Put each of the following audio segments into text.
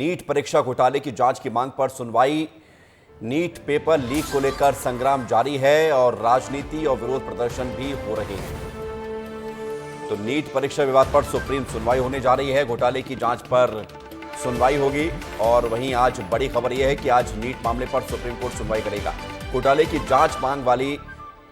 NEET परीक्षा घोटाले की जांच की मांग पर सुनवाई। नीट पेपर लीक को लेकर संग्राम जारी है और राजनीति और विरोध प्रदर्शन भी हो रहे हैं। तो नीट परीक्षा विवाद पर सुप्रीम सुनवाई होने जा रही है। घोटाले की जांच पर सुनवाई होगी और वहीं आज बड़ी खबर यह है कि आज नीट मामले पर सुप्रीम कोर्ट सुनवाई करेगा। घोटाले की जांच मांग वाली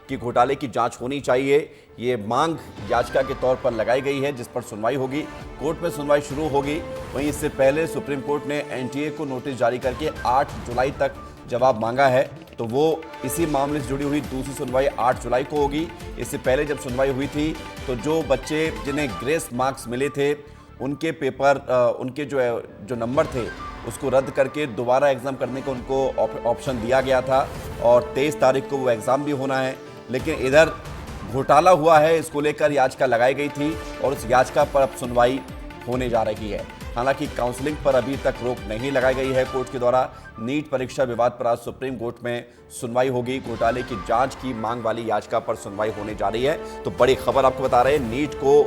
कि घोटाले की जांच होनी चाहिए, ये मांग याचिका के तौर पर लगाई गई है, जिस पर सुनवाई होगी। कोर्ट में सुनवाई शुरू होगी। वहीं इससे पहले सुप्रीम कोर्ट ने एनटीए को नोटिस जारी करके 8 जुलाई तक जवाब मांगा है, तो वो इसी मामले से जुड़ी हुई दूसरी सुनवाई 8 जुलाई को होगी। इससे पहले जब सुनवाई हुई थी तो जो बच्चे जिन्हें ग्रेस मार्क्स मिले थे उनके पेपर उनके जो नंबर थे उसको रद्द करके दोबारा एग्ज़ाम करने का उनको ऑप्शन दिया गया था और 23 तारीख को वो एग्ज़ाम भी होना है। लेकिन इधर घोटाला हुआ है, इसको लेकर याचिका लगाई गई थी और उस याचिका पर अब सुनवाई होने जा रही है। हालांकि काउंसलिंग पर अभी तक रोक नहीं लगाई गई है कोर्ट के द्वारा। नीट परीक्षा विवाद पर आज सुप्रीम कोर्ट में सुनवाई होगी। घोटाले की जांच की मांग वाली याचिका पर सुनवाई होने जा रही है। तो बड़ी खबर आपको बता रहे हैं, नीट को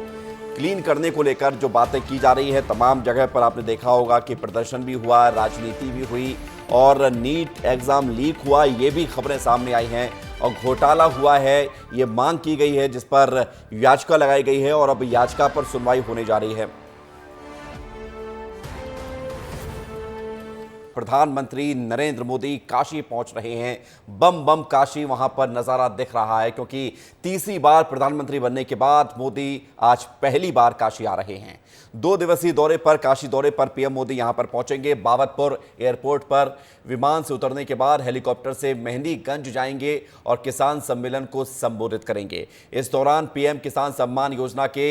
क्लीन करने को लेकर जो बातें की जा रही है, तमाम जगह पर आपने देखा होगा कि प्रदर्शन भी हुआ, राजनीति भी हुई और नीट एग्ज़ाम लीक हुआ, ये भी खबरें सामने आई हैं और घोटाला हुआ है, ये मांग की गई है जिस पर याचिका लगाई गई है और अब याचिका पर सुनवाई होने जा रही है। प्रधानमंत्री नरेंद्र मोदी काशी पहुंच रहे हैं। बम बम काशी वहां पर नजारा दिख रहा है, क्योंकि तीसरी बार प्रधानमंत्री बनने के बाद मोदी आज पहली बार काशी आ रहे हैं। 2 दिवसीय दौरे पर, काशी दौरे पर पीएम मोदी यहां पर पहुंचेंगे। बाबतपुर एयरपोर्ट पर विमान से उतरने के बाद हेलीकॉप्टर से मेहंदीगंज जाएंगे और किसान सम्मेलन को संबोधित करेंगे। इस दौरान पीएम किसान सम्मान योजना के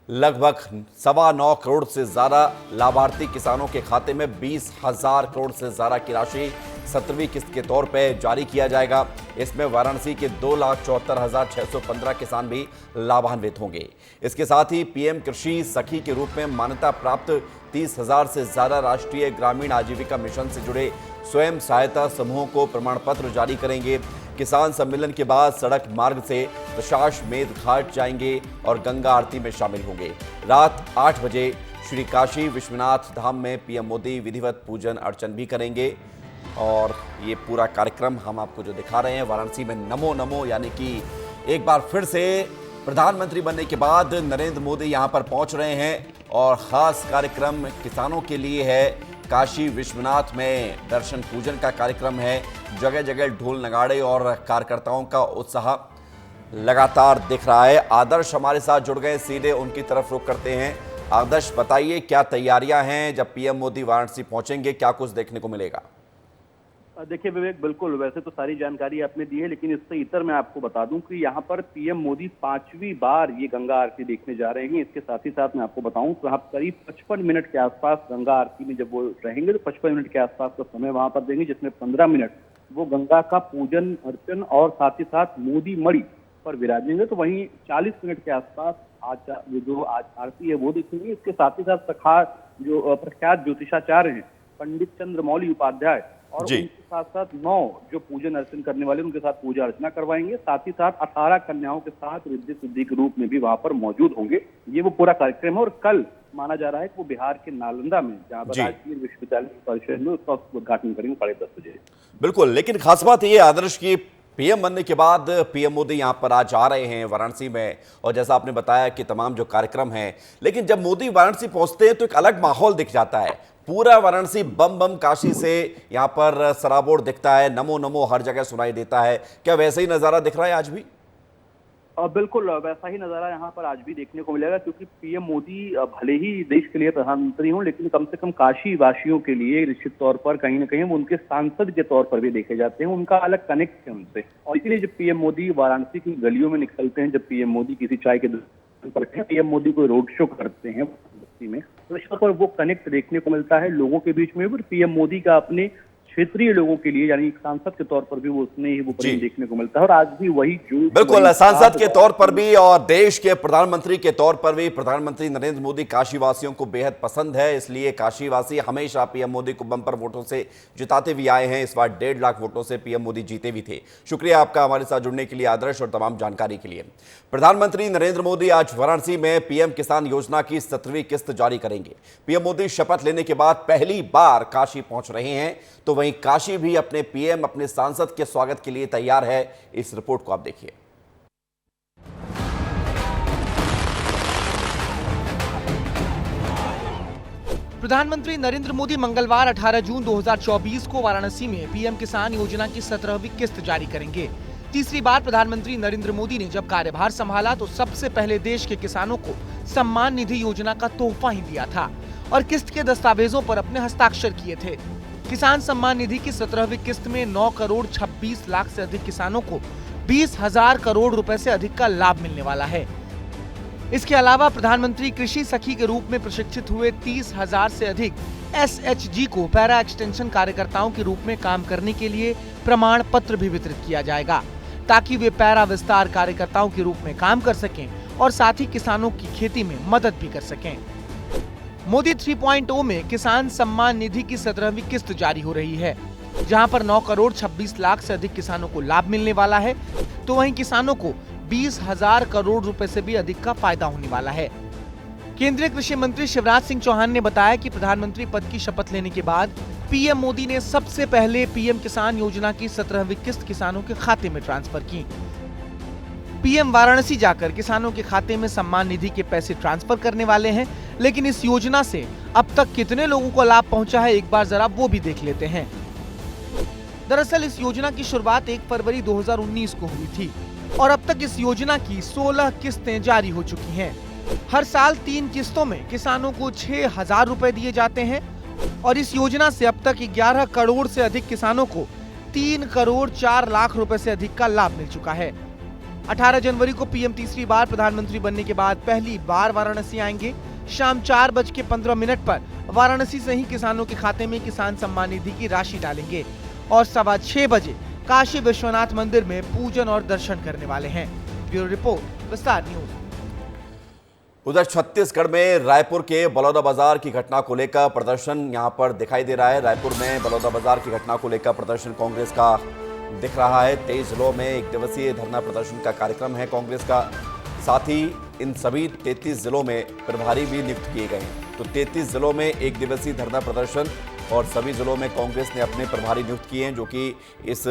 लगभग 9.25 करोड़ से ज़्यादा लाभार्थी किसानों के खाते में 20,000 करोड़ से ज़्यादा की राशि 17वीं किस्त के तौर पर जारी किया जाएगा। इसमें वाराणसी के 2,74,615 किसान भी लाभान्वित होंगे। इसके साथ ही पीएम कृषि सखी के रूप में मान्यता प्राप्त 30,000 से ज़्यादा राष्ट्रीय ग्रामीण आजीविका मिशन से जुड़े स्वयं सहायता समूहों को प्रमाण पत्र जारी करेंगे। किसान सम्मेलन के बाद सड़क मार्ग से दशाश्वमेध घाट जाएंगे और गंगा आरती में शामिल होंगे। रात 8 बजे श्री काशी विश्वनाथ धाम में पीएम मोदी विधिवत पूजन अर्चन भी करेंगे। और ये पूरा कार्यक्रम हम आपको जो दिखा रहे हैं, वाराणसी में नमो नमो, यानी कि एक बार फिर से प्रधानमंत्री बनने के बाद नरेंद्र मोदी यहाँ पर पहुँच रहे हैं और ख़ास कार्यक्रम किसानों के लिए है। काशी विश्वनाथ में दर्शन पूजन का कार्यक्रम है। जगह जगह ढोल नगाड़े और कार्यकर्ताओं का उत्साह लगातार दिख रहा है। आदर्श हमारे साथ जुड़ गए, सीधे उनकी तरफ रुख करते हैं। आदर्श, बताइए क्या तैयारियां हैं, जब पीएम मोदी वाराणसी पहुंचेंगे क्या कुछ देखने को मिलेगा? देखिए विवेक, बिल्कुल वैसे तो सारी जानकारी आपने दी है, लेकिन इससे इतर मैं आपको बता दूं कि यहाँ पर पीएम मोदी 5वीं बार ये गंगा आरती देखने जा रहे हैं। इसके साथ ही साथ मैं आपको बताऊं तो आप करीब 55 मिनट के आसपास गंगा आरती में जब वो रहेंगे तो 55 मिनट के आसपास का समय वहां पर देंगे, जिसमें 15 मिनट वो गंगा का पूजन अर्चन और साथ ही साथ मोदी मणि पर विराजेंगे। तो वहीं 40 मिनट के आसपास आज जो आज आरती है वो देखेंगे। इसके साथ ही साथ जो प्रख्यात ज्योतिषाचार्य हैं पंडित चंद्रमौली उपाध्याय और उनके साथ साथ 9 जो पूजन अर्चन करने वाले उनके साथ पूजा अर्चना करवाएंगे। साथ ही साथ 18 कन्याओं के साथ रिद्धि सिद्धि के रूप में भी वहां पर मौजूद होंगे। ये वो पूरा कार्यक्रम है और कल माना जा रहा है कि वो बिहार के नालंदा में, जहां पर राजकीय विश्वविद्यालय परिषद में, उसका उद्घाटन करेंगे 10:30 बजे। बिल्कुल, लेकिन खास बात ये आदर्श की पीएम बनने के बाद पीएम मोदी यहां पर आज आ रहे हैं वाराणसी में, और जैसा आपने बताया कि तमाम जो कार्यक्रम हैं, लेकिन जब मोदी वाराणसी पहुंचते हैं तो एक अलग माहौल दिख जाता है। पूरा वाराणसी बम बम काशी से यहाँ पर सराबोर दिखता है, नमो नमो हर जगह सुनाई देता है। क्या वैसा ही नज़ारा दिख रहा है आज भी? बिल्कुल वैसा ही नज़ारा यहाँ पर आज भी देखने को मिलेगा, क्योंकि पीएम मोदी भले ही देश के लिए प्रधानमंत्री हों, लेकिन कम से कम काशी वासियों के लिए निश्चित तौर पर कहीं ना कहीं वो उनके सांसद के तौर पर भी देखे जाते हैं। उनका अलग कनेक्ट है उनसे, और इसलिए जब पीएम मोदी वाराणसी की गलियों में निकलते हैं, जब पीएम मोदी किसी चाय के दुकान पर पीएम मोदी को रोड शो करते हैं में, तो इस पर वो कनेक्ट देखने को मिलता है लोगों के बीच में। पीएम मोदी का अपने क्षेत्रीय लोगों के लिए यानी एक सांसद के तौर पर भी वो उसमें ही वो प्रेम जी। देखने को मिलता है। और आज भी वही जोश, बिल्कुल, वही सांसद के उत्साह तौर पर भी और देश के प्रधानमंत्री के तौर पर भी प्रधानमंत्री नरेंद्र मोदी काशीवासियों को बेहद पसंद है। इसलिए काशीवासी हमेशा पीएम मोदी को बम्पर वोटों से जिताते भी आए हैं। इस बार 1.5 लाख वोटों से पीएम मोदी जीते भी थे। शुक्रिया आपका हमारे साथ जुड़ने के लिए आदर्श, और तमाम जानकारी के लिए। प्रधानमंत्री नरेंद्र मोदी आज वाराणसी में पीएम किसान योजना की 17वीं किस्त जारी करेंगे। पीएम मोदी शपथ लेने के बाद पहली बार काशी पहुंच रहे हैं, तो वहीं काशी भी अपने पीएम, अपने सांसद के स्वागत के लिए तैयार है। इस रिपोर्ट को आप देखिए। प्रधानमंत्री नरेंद्र मोदी मंगलवार 18 जून 2024 को वाराणसी में पीएम किसान योजना की 17वीं किस्त जारी करेंगे। तीसरी बार प्रधानमंत्री नरेंद्र मोदी ने जब कार्यभार संभाला तो सबसे पहले देश के किसानों को सम्मान निधि योजना का तोहफा ही दिया था और किस्त के दस्तावेजों पर अपने हस्ताक्षर किए थे। किसान सम्मान निधि की 17वीं किस्त में 9 करोड़ 26 लाख से अधिक किसानों को 20,000 करोड़ रुपए से अधिक का लाभ मिलने वाला है। इसके अलावा प्रधानमंत्री कृषि सखी के रूप में प्रशिक्षित हुए 30,000 से अधिक SHG को पैरा एक्सटेंशन कार्यकर्ताओं के रूप में काम करने के लिए प्रमाण पत्र भी वितरित किया जाएगा, ताकि वे पैरा विस्तार कार्यकर्ताओं के रूप में काम कर सकें और साथ ही किसानों की खेती में मदद भी कर सकें। मोदी 3.0 में किसान सम्मान निधि की 17वीं किस्त जारी हो रही है, जहां पर 9 करोड़ 26 लाख से अधिक किसानों को लाभ मिलने वाला है, तो वहीं किसानों को 20,000 करोड़ रुपए से भी अधिक का फायदा होने वाला है। केंद्रीय कृषि मंत्री शिवराज सिंह चौहान ने बताया कि प्रधानमंत्री पद की शपथ लेने के बाद पीएम मोदी ने सबसे पहले पीएम किसान योजना की 17वीं किस्त किसानों के खाते में ट्रांसफर की। पीएम वाराणसी जाकर किसानों के खाते में सम्मान निधि के पैसे ट्रांसफर करने वाले हैं, लेकिन इस योजना से अब तक कितने लोगों को लाभ पहुंचा है, एक बार जरा वो भी देख लेते हैं। दरअसल इस योजना की शुरुआत 1 फरवरी 2019 को हुई थी और अब तक इस योजना की 16 किस्तें जारी हो चुकी हैं। हर साल 3 किस्तों में किसानों को 6,000 रुपए दिए जाते हैं और इस योजना से अब तक 11 करोड़ से अधिक किसानों को 3 करोड़ 4 लाख रुपए से अधिक का लाभ मिल चुका है। 18 जनवरी को पीएम तीसरी बार प्रधानमंत्री बनने के बाद पहली बार वाराणसी आएंगे। शाम 4:15 पर वाराणसी से ही किसानों के खाते में किसान सम्मान निधि की राशि डालेंगे और 6:15 बजे काशी विश्वनाथ मंदिर में पूजन और दर्शन करने वाले हैं। ब्यूरो रिपोर्ट, विस्तार न्यूज। उधर छत्तीसगढ़ में रायपुर के बलौदाबाजार की घटना को लेकर प्रदर्शन यहां पर दिखाई दे रहा है। रायपुर में बलौदाबाजार की घटना को लेकर प्रदर्शन कांग्रेस का दिख रहा है। 23 जिलों में 1 दिवसीय धरना प्रदर्शन का कार्यक्रम है कांग्रेस का। साथ ही इन सभी 33 जिलों में प्रभारी भी नियुक्त किए गए हैं। तो 33 जिलों में 1 दिवसीय धरना प्रदर्शन और सभी जिलों में कांग्रेस ने अपने प्रभारी नियुक्त किए हैं, जो कि इस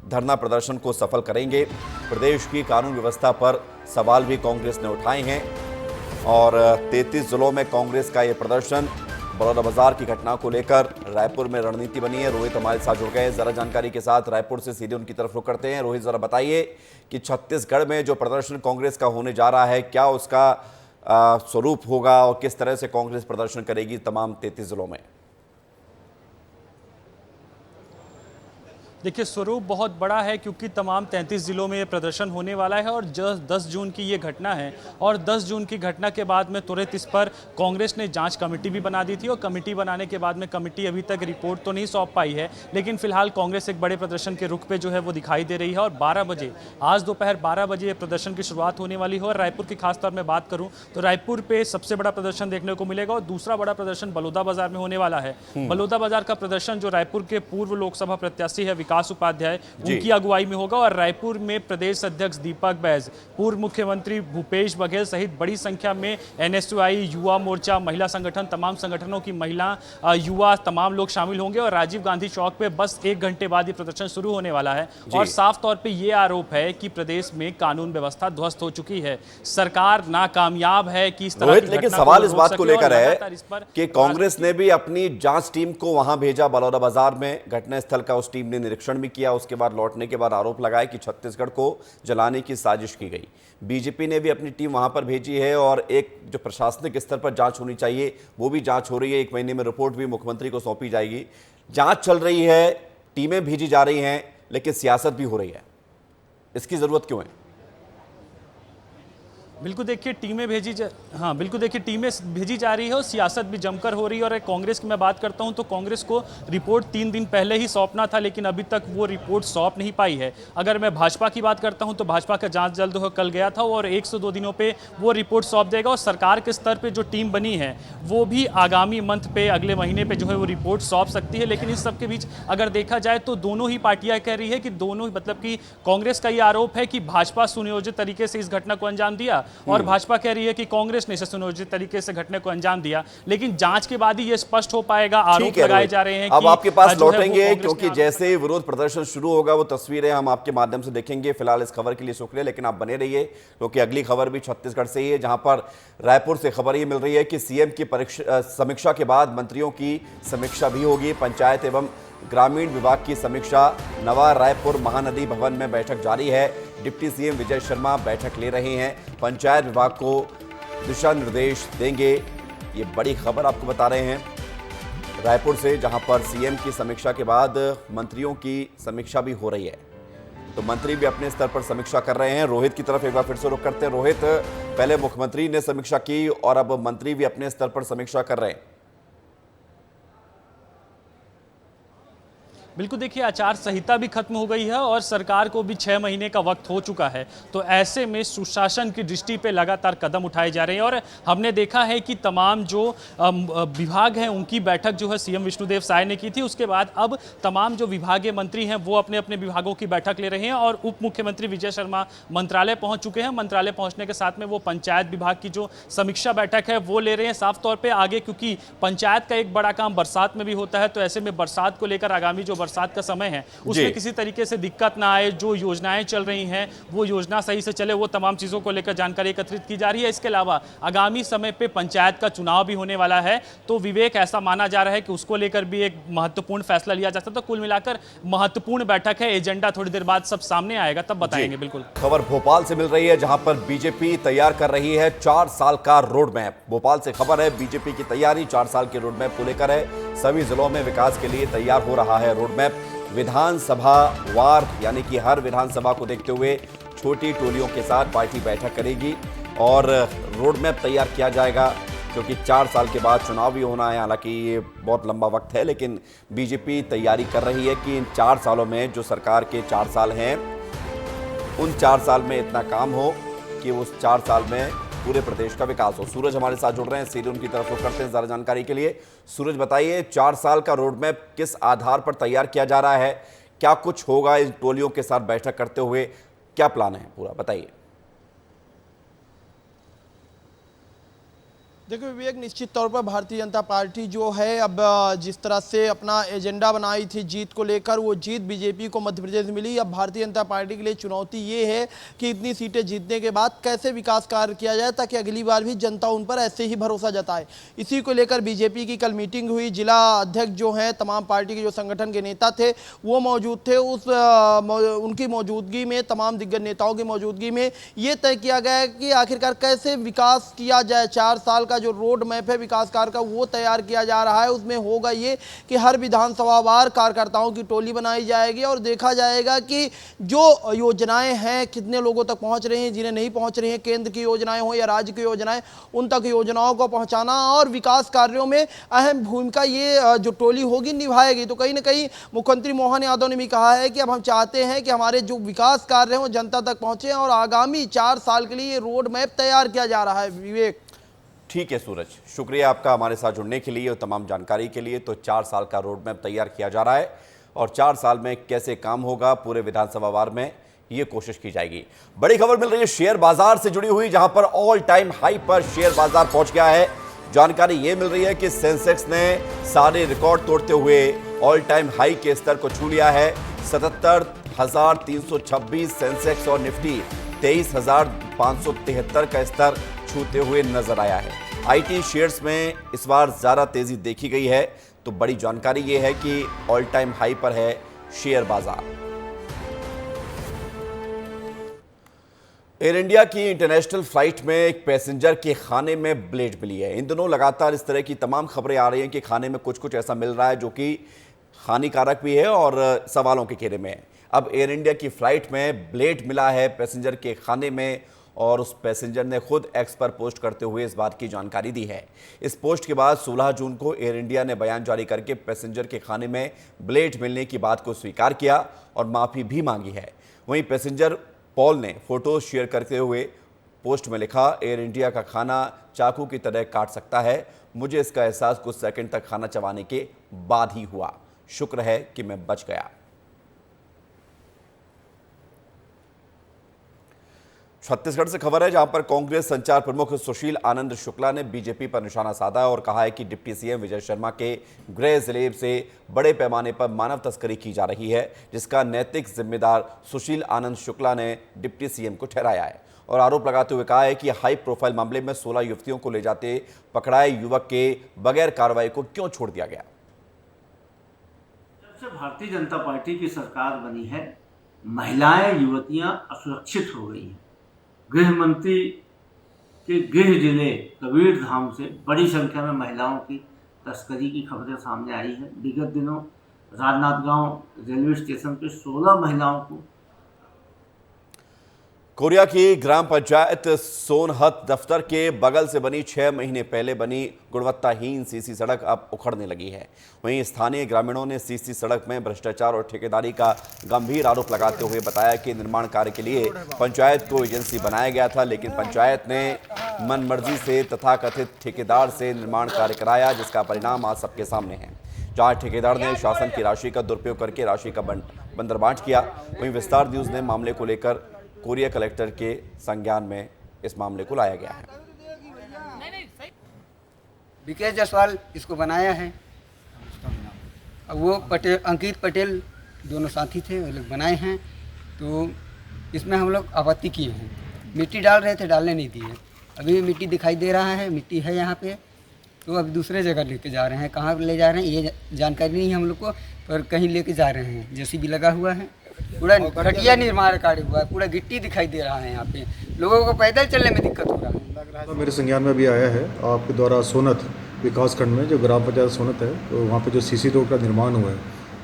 धरना प्रदर्शन को सफल करेंगे। प्रदेश की कानून व्यवस्था पर सवाल भी कांग्रेस ने उठाए हैं और 33 जिलों में कांग्रेस का ये प्रदर्शन बलौदाबाजार की घटना को लेकर रायपुर में रणनीति बनी है। रोहित हमारे साथ जुड़ गए जरा जानकारी के साथ। रायपुर से सीधे उनकी तरफ रुख करते हैं। रोहित, जरा बताइए कि छत्तीसगढ़ में जो प्रदर्शन कांग्रेस का होने जा रहा है, क्या उसका स्वरूप होगा और किस तरह से कांग्रेस प्रदर्शन करेगी तमाम 33 जिलों में? देखिए, स्वरूप बहुत बड़ा है क्योंकि तमाम 33 जिलों में ये प्रदर्शन होने वाला है और 10 जून की ये घटना है और 10 जून की घटना के बाद में तुरंत इस पर कांग्रेस ने जांच कमेटी भी बना दी थी और कमेटी बनाने के बाद में कमेटी अभी तक रिपोर्ट तो नहीं सौंप पाई है, लेकिन फिलहाल कांग्रेस एक बड़े प्रदर्शन के रुख पे जो है वो दिखाई दे रही है और 12 बजे, आज दोपहर 12 बजे ये प्रदर्शन की शुरुआत होने वाली है। और रायपुर की खासतौर में बात करूँ तो रायपुर पे सबसे बड़ा प्रदर्शन देखने को मिलेगा और दूसरा बड़ा प्रदर्शन बलौदाबाजार में होने वाला है। बलौदाबाजार का प्रदर्शन जो रायपुर के पूर्व लोकसभा प्रत्याशी है विकास उपाध्याय, उनकी अगुवाई में होगा और रायपुर में प्रदेश अध्यक्ष दीपक बैज, पूर्व मुख्यमंत्री भूपेश बघेल सहित बड़ी संख्या में NSUI, युवा मोर्चा, महिला संगठन, तमाम संगठनों की महिला, युवा, तमाम लोग शामिल होंगे और राजीव गांधी चौक पे बस 1 घंटे बाद ये प्रदर्शन शुरू होने वाला है। और साफ तौर पे ये आरोप है कि प्रदेश में कानून व्यवस्था ध्वस्त हो चुकी है, सरकार नाकामयाब है कि इस तरह की लेकिन सवाल इस बात को लेकर है कि कांग्रेस ने भी अपनी जांच टीम को वहां भेजा बलौदाबाजार में। घटनास्थल का उस टीम ने निरीक्षण भी किया। उसके बाद लौटने के बाद आरोप लगाया कि छत्तीसगढ़ को जलाने की साजिश की गई। बीजेपी ने भी अपनी टीम वहां पर भेजी है और एक जो प्रशासनिक स्तर पर जांच होनी चाहिए वो भी जांच हो रही है। 1 महीने में रिपोर्ट भी मुख्यमंत्री को सौंपी जाएगी। जांच चल रही है, टीमें भेजी जा रही हैं, लेकिन सियासत भी हो रही है। इसकी जरूरत क्यों है? बिल्कुल देखिए टीमें टीमें भेजी जा रही है और सियासत भी जमकर हो रही है। और कांग्रेस की मैं बात करता हूं तो कांग्रेस को रिपोर्ट 3 दिन पहले ही सौंपना था, लेकिन अभी तक वो रिपोर्ट सौंप नहीं पाई है। अगर मैं भाजपा की बात करता हूं तो भाजपा का जांच जल्द हो कल गया था और 102 दिनों पे वो रिपोर्ट सौंप देगा। और सरकार के स्तर पे जो टीम बनी है वो भी आगामी मंथ पे, अगले महीने पे जो है वो रिपोर्ट सौंप सकती है। लेकिन इस सबके बीच अगर देखा जाए तो दोनों ही पार्टियां कह रही है कि दोनों, मतलब कि कांग्रेस का ये आरोप है कि भाजपा सुनियोजित तरीके से इस घटना को अंजाम दिया और भाजपा कह रही है कि कांग्रेस ने इसे सुनियोजित तरीके से घटना को अंजाम दिया। लेकिन जांच के बाद ही ये स्पष्ट हो पाएगा। आरोप लगाए जा रहे हैं अब आपके पास जो है लौटेंगे क्योंकि जैसे ही विरोध प्रदर्शन शुरू होगा वो तस्वीरें हम आपके माध्यम से देखेंगे। फिलहाल इस खबर के लिए शुक्रिया, लेकिन आप बने रहिए क्योंकि अगली खबर भी छत्तीसगढ़ से ही है, जहां पर रायपुर से खबर ये मिल रही है कि सीएम की समीक्षा के बाद मंत्रियों की समीक्षा भी होगी। पंचायत एवं ग्रामीण विभाग की समीक्षा नवा रायपुर महानदी भवन में बैठक जारी है। डिप्टी सीएम विजय शर्मा बैठक ले रहे हैं, पंचायत विभाग को दिशा निर्देश देंगे। ये बड़ी खबर आपको बता रहे हैं रायपुर से, जहां पर सीएम की समीक्षा के बाद मंत्रियों की समीक्षा भी हो रही है। तो मंत्री भी अपने स्तर पर समीक्षा कर रहे हैं। रोहित की तरफ एक बार फिर से रुख करते हैं। रोहित, पहले मुख्यमंत्री ने समीक्षा की और अब मंत्री भी अपने स्तर पर समीक्षा कर रहे हैं। बिल्कुल देखिए, आचार संहिता भी खत्म हो गई है और सरकार को भी 6 महीने का वक्त हो चुका है। तो ऐसे में सुशासन की दृष्टि पे लगातार कदम उठाए जा रहे हैं और हमने देखा है कि तमाम जो विभाग हैं उनकी बैठक जो है सीएम विष्णुदेव साय ने की थी। उसके बाद अब तमाम जो विभागीय मंत्री हैं वो अपने अपने विभागों की बैठक ले रहे हैं और उप मुख्यमंत्री विजय शर्मा मंत्रालय पहुंच चुके हैं। मंत्रालय पहुंचने के साथ में वो पंचायत विभाग की जो समीक्षा बैठक है वो ले रहे हैं। साफ तौर पर आगे, क्योंकि पंचायत का एक बड़ा काम बरसात में भी होता है, तो ऐसे में बरसात को लेकर आगामी जो बरसात का समय है उसमें किसी तरीके से दिक्कत ना आए, जो योजनाएं चल रही हैं वो योजना सही से चले, वो तमाम चीजों को लेकर जानकारी एकत्रित की जा रही है। इसके अलावा आगामी समय पे पंचायत का चुनाव भी होने वाला है, तो विवेक ऐसा माना जा रहा है कि उसको लेकर भी एक महत्वपूर्ण फैसला लिया जा सकता है। तो कुल मिलाकर महत्वपूर्ण बैठक है। एजेंडा थोड़ी देर बाद सब सामने आएगा, तब बताएंगे। बिल्कुल खबर भोपाल से मिल रही है, जहां पर बीजेपी तैयार कर रही है 4 साल का रोड मैप। भोपाल से खबर है, बीजेपी की तैयारी 4 साल के रोड मैप को लेकर है। सभी जिलों में विकास के लिए तैयार हो रहा है रोड मैप। विधानसभा वार, यानी कि हर विधानसभा को देखते हुए छोटी टोलियों के साथ पार्टी बैठक करेगी और रोड मैप तैयार किया जाएगा, क्योंकि 4 साल के बाद चुनाव भी होना है। हालांकि ये बहुत लंबा वक्त है, लेकिन बीजेपी तैयारी कर रही है कि इन 4 सालों में, जो सरकार के 4 साल हैं, उन 4 साल में इतना काम हो कि उस 4 साल में पूरे प्रदेश का विकास हो। सूरज हमारे साथ जुड़ रहे हैं, सीधे उनकी तरफ रुख करते हैं ज़्यादा जानकारी के लिए। सूरज, बताइए 4 साल का रोड मैप किस आधार पर तैयार किया जा रहा है? क्या कुछ होगा इन टोलियों के साथ बैठक करते हुए? क्या प्लान है पूरा, बताइए। देखिए विवेक, निश्चित तौर पर भारतीय जनता पार्टी जो है अब जिस तरह से अपना एजेंडा बनाई थी जीत को लेकर, वो जीत बीजेपी को मध्य प्रदेश में मिली। अब भारतीय जनता पार्टी के लिए चुनौती ये है कि इतनी सीटें जीतने के बाद कैसे विकास कार्य किया जाए ताकि अगली बार भी जनता उन पर ऐसे ही भरोसा जताए। इसी को लेकर बीजेपी की कल मीटिंग हुई। जिला अध्यक्ष जो हैं, तमाम पार्टी के जो संगठन के नेता थे वो मौजूद थे। उनकी मौजूदगी में, तमाम दिग्गज नेताओं की मौजूदगी में ये तय किया गया है कि आखिरकार कैसे विकास किया जाए। 4 साल का जो रोड मैप है विकास कार्य का वो तैयार किया जा रहा है। उसमें होगा ये कि हर विधानसभा वार कार्यकर्ताओं की टोली बनाई जाएगी और देखा जाएगा कि जो योजनाएं हैं कितने लोगों तक पहुंच रही हैं, जिन्हें नहीं पहुंच रही हैं, केंद्र की योजनाएं हो या राज्य की योजनाएं, उन तक योजनाओं को पहुंचाना और विकास कार्यों में अहम भूमिका ये जो टोली होगी निभाएगी। तो कहीं ना कहीं मुख्यमंत्री मोहन यादव ने भी कहा है कि अब हम चाहते हैं कि हमारे जो विकास कार्य हैं वो जनता तक पहुंचे और आगामी 4 साल के लिए ये रोड मैप तैयार किया जा रहा है। विवेक, ठीक है सूरज, शुक्रिया आपका हमारे साथ जुड़ने के लिए और तमाम जानकारी के लिए। तो 4 साल का रोड मैप तैयार किया जा रहा है और 4 साल में कैसे काम होगा पूरे विधानसभा वार में, ये कोशिश की जाएगी। बड़ी खबर मिल रही है शेयर बाजार से जुड़ी हुई, जहां पर ऑल टाइम हाई पर शेयर बाजार पहुंच गया है। जानकारी ये मिल रही है कि सेंसेक्स ने सारे रिकॉर्ड तोड़ते हुए ऑल टाइम हाई के स्तर को छू लिया है। 77,326 सेंसेक्स और निफ्टी 23,573 का स्तर छूते हुए नजर आया है। आईटी शेयर्स में इस बार ज्यादा तेजी देखी गई है। तो बड़ी जानकारी यह है कि ऑल टाइम हाई पर है शेयर बाजार। एयर इंडिया की इंटरनेशनल फ्लाइट में एक पैसेंजर के खाने में ब्लेड मिली है। इन दिनों लगातार इस तरह की तमाम खबरें आ रही हैं कि खाने में कुछ कुछ ऐसा मिल रहा है जो कि हानिकारक भी है और सवालों के घेरे में है। अब एयर इंडिया की फ्लाइट में ब्लेड मिला है पैसेंजर के खाने में और उस पैसेंजर ने खुद एक्स पर पोस्ट करते हुए इस बात की जानकारी दी है। इस पोस्ट के बाद 16 जून को एयर इंडिया ने बयान जारी करके पैसेंजर के खाने में ब्लेड मिलने की बात को स्वीकार किया और माफी भी मांगी है। वहीं पैसेंजर पॉल ने फोटो शेयर करते हुए पोस्ट में लिखा, एयर इंडिया का खाना चाकू की तरह काट सकता है, मुझे इसका एहसास कुछ सेकंड तक खाना चबाने के बाद ही हुआ, शुक्र है कि मैं बच गया। छत्तीसगढ़ से खबर है, जहां पर कांग्रेस संचार प्रमुख सुशील आनंद शुक्ला ने बीजेपी पर निशाना साधा और कहा है कि डिप्टी सीएम विजय शर्मा के गृह जिले से बड़े पैमाने पर मानव तस्करी की जा रही है, जिसका नैतिक जिम्मेदार सुशील आनंद शुक्ला ने डिप्टी सीएम को ठहराया है और आरोप लगाते हुए कहा है कि हाई प्रोफाइल मामले में 16 युवतियों को ले जाते पकड़ाए युवक के बगैर कार्रवाई को क्यों छोड़ दिया गया। जब से भारतीय जनता पार्टी की सरकार बनी है, महिलाएं युवतियां असुरक्षित हो गई हैं। गृह मंत्री के गृह जिले कबीरधाम से बड़ी संख्या में महिलाओं की तस्करी की खबरें सामने आई है। विगत दिनों राजनांदगांव रेलवे स्टेशन पर 16 महिलाओं को कोरिया की ग्राम पंचायत सोनहत दफ्तर के बगल से बनी 6 महीने पहले बनी गुणवत्ताहीन सीसी सड़क अब उखड़ने लगी है। वहीं स्थानीय ग्रामीणों ने सीसी सड़क में भ्रष्टाचार और ठेकेदारी का गंभीर आरोप लगाते हुए बताया कि निर्माण कार्य के लिए पंचायत को एजेंसी बनाया गया था, लेकिन पंचायत ने मनमर्जी से तथाकथित ठेकेदार से निर्माण कार्य कराया, जिसका परिणाम आज सबके सामने है। जहां ठेकेदार ने शासन की राशि का दुरुपयोग करके राशि का बंदरबांट किया, वहीं विस्तार न्यूज ने मामले को लेकर कोरिया कलेक्टर के संज्ञान में इस मामले को लाया गया है। विकेश जायसवाल इसको बनाया है, वो पटेल अंकित पटेल दोनों साथी थे, वो लोग बनाए हैं। तो इसमें हम लोग आपत्ति किए हैं, मिट्टी डाल रहे थे, डालने नहीं दिए। अभी मिट्टी दिखाई दे रहा है, मिट्टी है यहाँ पे, तो अब दूसरे जगह लेके जा रहे हैं। कहाँ ले जा रहे हैं ये जानकारी नहीं है हम लोग को, पर कहीं लेके जा रहे हैं। जेसीबी लगा हुआ है, पूरा घटिया निर्माण कार्य हुआ है, पूरा गिट्टी दिखाई दे रहा है। यहाँ पे लोगों को पैदल चलने में दिक्कत हो रहा है। तो मेरे संज्ञान में भी आया है आपके द्वारा सोनत विकास खंड में जो ग्राम पंचायत सोनत है, तो वहाँ पे जो सीसी रोड का निर्माण हुआ है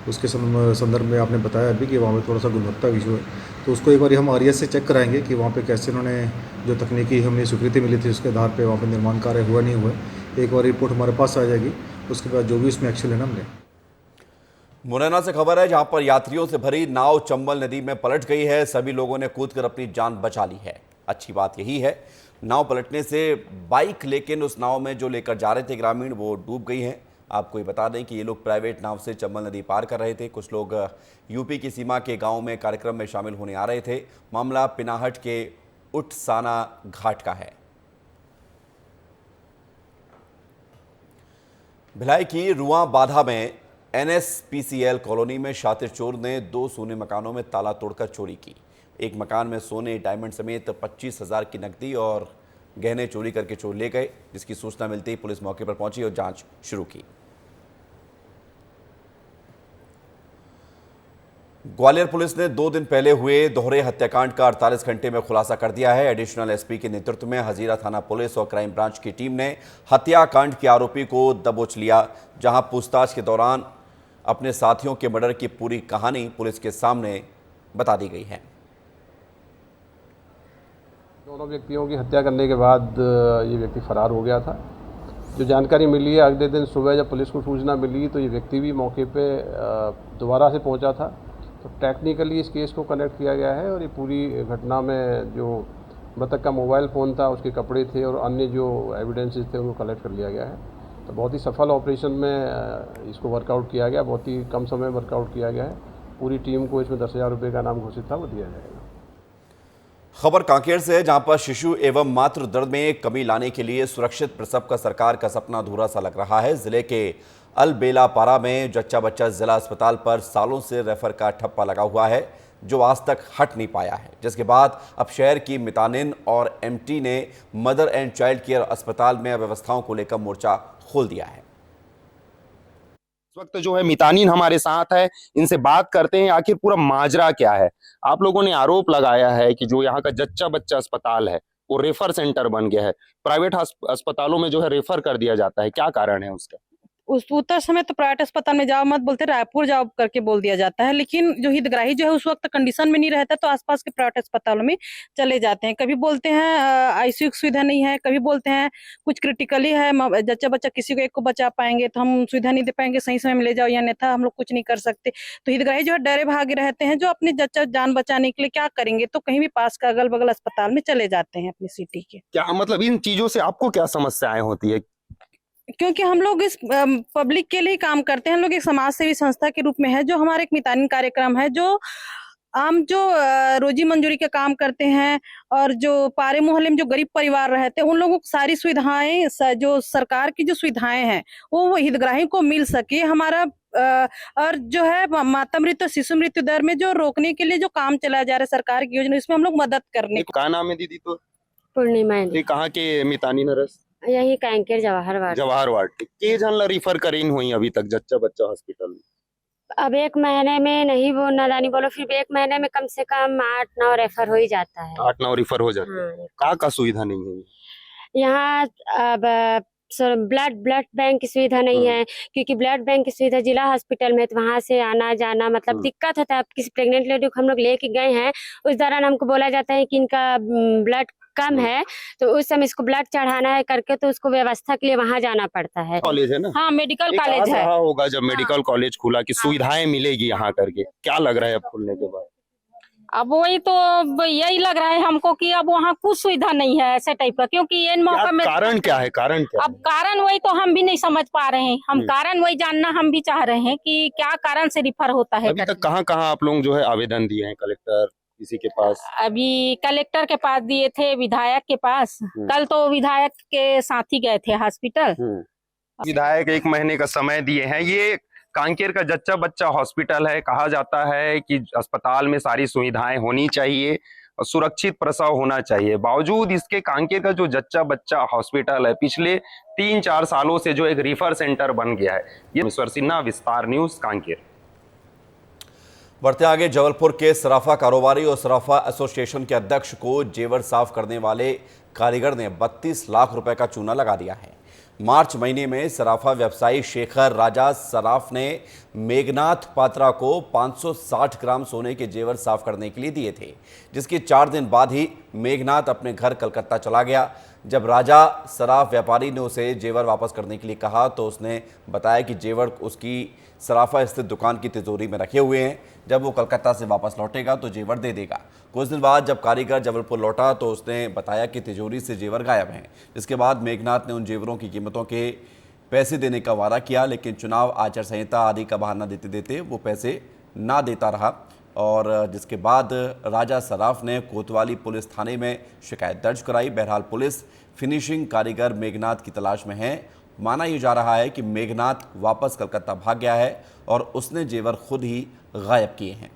उसके संदर्भ में आपने बताया अभी कि वहाँ पे थोड़ा सा गुणवत्ता इशू है, तो उसको एक बार हम आरएस से चेक कराएंगे कि वहाँ पे कैसे उन्होंने जो तकनीकी हमने स्वीकृति मिली थी उसके आधार पर वहाँ पर निर्माण कार्य हुआ नहीं हुआ। एक बार रिपोर्ट हमारे पास आ जाएगी, उसके बाद जो भी उसमें एक्शन लेना हमने। मुरैना से खबर है, जहां पर यात्रियों से भरी नाव चंबल नदी में पलट गई है। सभी लोगों ने कूदकर अपनी जान बचा ली है। अच्छी बात यही है, नाव पलटने से बाइक लेकिन उस नाव में जो लेकर जा रहे थे ग्रामीण वो डूब गई हैं। आपको ये बता दें कि ये लोग प्राइवेट नाव से चंबल नदी पार कर रहे थे। कुछ लोग यूपी की सीमा के गाँव में कार्यक्रम में शामिल होने आ रहे थे। मामला पिनाहट के उठसाना घाट का है। भिलाई की रुआ बाधा में NSPCL कॉलोनी में शातिर चोर ने 2 सोने मकानों में ताला तोड़कर चोरी की। एक मकान में सोने डायमंड समेत 25,000 की नकदी और गहने चोरी करके चोर ले गए, जिसकी सूचना मिलते ही पुलिस मौके पर पहुंची और जांच शुरू की। ग्वालियर पुलिस ने 2 दिन पहले हुए दोहरे हत्याकांड का 48 घंटे में खुलासा कर दिया है। एडिशनल एसपी के नेतृत्व में हजीरा थाना पुलिस और क्राइम ब्रांच की टीम ने हत्याकांड के आरोपी को दबोच लिया, जहां पूछताछ के दौरान अपने साथियों के मर्डर की पूरी कहानी पुलिस के सामने बता दी गई है। दोनों व्यक्तियों की हत्या करने के बाद ये व्यक्ति फरार हो गया था। जो जानकारी मिली है, अगले दिन सुबह जब पुलिस को सूचना मिली तो ये व्यक्ति भी मौके पे दोबारा से पहुंचा था। तो टेक्निकली इस केस को कनेक्ट किया गया है और ये पूरी घटना में जो मृतक का मोबाइल फ़ोन था, उसके कपड़े थे और अन्य जो एविडेंसेस थे उनको कलेक्ट कर लिया गया है। तो बहुत ही सफल ऑपरेशन में इसको वर्कआउट किया गया, बहुत ही कम समय वर्कआउट किया गया है। पूरी टीम को इसमें 10,000 रुपये का नाम घोषित था, वो दिया जाएगा। खबर कांकेर से है, जहां पर शिशु एवं मातृ दर्द में कमी लाने के लिए सुरक्षित प्रसव का सरकार का सपना अधूरा सा लग रहा है। जिले के अलबेलापारा में जच्चा बच्चा जिला अस्पताल पर सालों से रेफर का ठप्पा लगा हुआ है, जो आज तक हट नहीं पाया है, जिसके बाद अब शहर की मितानिन और एमटी ने मदर एंड चाइल्ड केयर अस्पताल में अव्यवस्थाओं को लेकर मोर्चा खोल दिया है। इस वक्त जो है मितानिन हमारे साथ है, इनसे बात करते हैं आखिर पूरा माजरा क्या है। आप लोगों ने आरोप लगाया है कि जो यहाँ का जच्चा बच्चा अस्पताल है वो रेफर सेंटर बन गया है, प्राइवेट अस्पतालों में जो है रेफर कर दिया जाता है, क्या कारण है उसका? उस उतर समय तो प्राइवेट अस्पताल में जाओ मत बोलते, रायपुर जाओ करके बोल दिया जाता है, लेकिन जो हितग्राही जो है उस वक्त कंडीशन में नहीं रहता तो आसपास के प्राइवेट अस्पतालों में चले जाते हैं। कभी बोलते हैं आईसीयू की सुविधा नहीं है, कभी बोलते हैं कुछ क्रिटिकली है, जच्चा बच्चा किसी को एक को बचा पाएंगे तो हम सुविधा नहीं दे पाएंगे, सही समय में ले जाओ, या अन्यथा हम लोग कुछ नहीं कर सकते। तो हितग्राही जो है डरे भागे रहते हैं, जो अपने जच्चा जान बचाने के लिए क्या करेंगे, तो कहीं भी पास का अगल बगल अस्पताल में चले जाते हैं अपनी सिटी के। क्या मतलब इन चीजों से आपको क्या समस्याएं होती है? क्योंकि हम लोग इस पब्लिक के लिए काम करते हैं, हम लोग एक समाज सेवी संस्था के रूप में है, जो हमारा एक मितानिन कार्यक्रम है, जो हम जो रोजी मंजूरी का काम करते हैं और जो पारे मोहल्ले में जो गरीब परिवार रहते हैं उन लोगों को सारी सुविधाएं, जो सरकार की जो सुविधाएं हैं वो हितग्राही को मिल सके। हमारा और जो है माता मृत्यु और शिशु मृत्यु दर में जो रोकने के लिए जो काम चलाया जा रहा है सरकार की योजना, इसमें हम लोग मदद करने। क्या नाम है दीदी? तो पूर्णिमा ये कहाँ के मितानी नरस? यही कांकेर जवाहर वार्ड। जवाहर वार्ड के जन रिफर करीन हुई अभी तक जच्चा बच्चा हॉस्पिटल में? अब एक महीने में नहीं वो नादानी बोलो, फिर एक महीने में कम से कम 8-9 रेफर हो ही जाता है। 8-9 रिफर हो जाता है। का सुविधा नहीं है यहाँ? अब ब्लड बैंक की सुविधा नहीं है, क्योंकि ब्लड बैंक की सुविधा जिला हॉस्पिटल में, तो वहाँ से आना जाना मतलब दिक्कत होता है। अब किसी प्रेग्नेंट लेडी को हम लोग लेके गए हैं, उस दौरान हमको बोला जाता है कि इनका ब्लड कम है, तो उस समय इसको ब्लड चढ़ाना है करके, तो उसको व्यवस्था के लिए वहाँ जाना पड़ता है। कॉलेज है ना? हाँ, मेडिकल कॉलेज है। होगा जब मेडिकल कॉलेज खुला कि सुविधाएं मिलेगी यहाँ करके, क्या लग रहा है अब खुलने के बाद? अब वही तो यही लग रहा है हमको कि अब वहाँ कुछ सुविधा नहीं है ऐसे टाइप का, क्योंकि ये मौका में कारण क्या है? कारण क्या अब कारण वही तो हम भी नहीं समझ पा रहे हैं। हम कारण वही जानना हम भी चाह रहे हैं कि क्या कारण से रिफर होता है। अभी तक कहाँ आप लोग जो है आवेदन दिए हैं? कलेक्टर किसी के पास? अभी कलेक्टर के पास दिए थे, विधायक के पास, कल तो विधायक के साथ ही गए थे हॉस्पिटल। विधायक 1 महीने का समय दिए हैं। ये कांकेर का जच्चा बच्चा हॉस्पिटल है। कहा जाता है कि अस्पताल में सारी सुविधाएं होनी चाहिए और सुरक्षित प्रसव होना चाहिए। बावजूद इसके कांकेर का जो जच्चा बच्चा हॉस्पिटल है पिछले 3-4 सालों से जो एक रिफर सेंटर बन गया है। ये ईश्वर सिन्हा, विस्तार न्यूज, कांकेर। बढ़ते आगे, जबलपुर के सराफा कारोबारी और सराफा एसोसिएशन के अध्यक्ष को जेवर साफ करने वाले कारीगर ने 32 लाख रुपए का चूना लगा दिया है। मार्च महीने में सराफा व्यवसायी शेखर राजा सराफ ने मेघनाथ पात्रा को 560 ग्राम सोने के जेवर साफ करने के लिए दिए थे, जिसके 4 दिन बाद ही मेघनाथ अपने घर कलकत्ता चला गया। जब राजा सराफ व्यापारी ने उसे जेवर वापस करने के लिए कहा तो उसने बताया कि जेवर उसकी सराफा स्थित दुकान की तिजोरी में रखे हुए हैं, जब वो कलकत्ता से वापस लौटेगा तो जेवर दे देगा। कुछ दिन बाद जब कारीगर जबलपुर लौटा तो उसने बताया कि तिजोरी से जेवर गायब हैं। इसके बाद मेघनाथ ने उन जेवरों की कीमतों के पैसे देने का वादा किया, लेकिन चुनाव आचार संहिता आदि का बहाना देते देते वो पैसे ना देता रहा, और जिसके बाद राजा सराफ ने कोतवाली पुलिस थाने में शिकायत दर्ज कराई। बहरहाल पुलिस फिनिशिंग कारीगर मेघनाथ की तलाश में है। माना यह जा रहा है कि मेघनाथ वापस कलकत्ता भाग गया है और उसने जेवर खुद ही गायब किए हैं।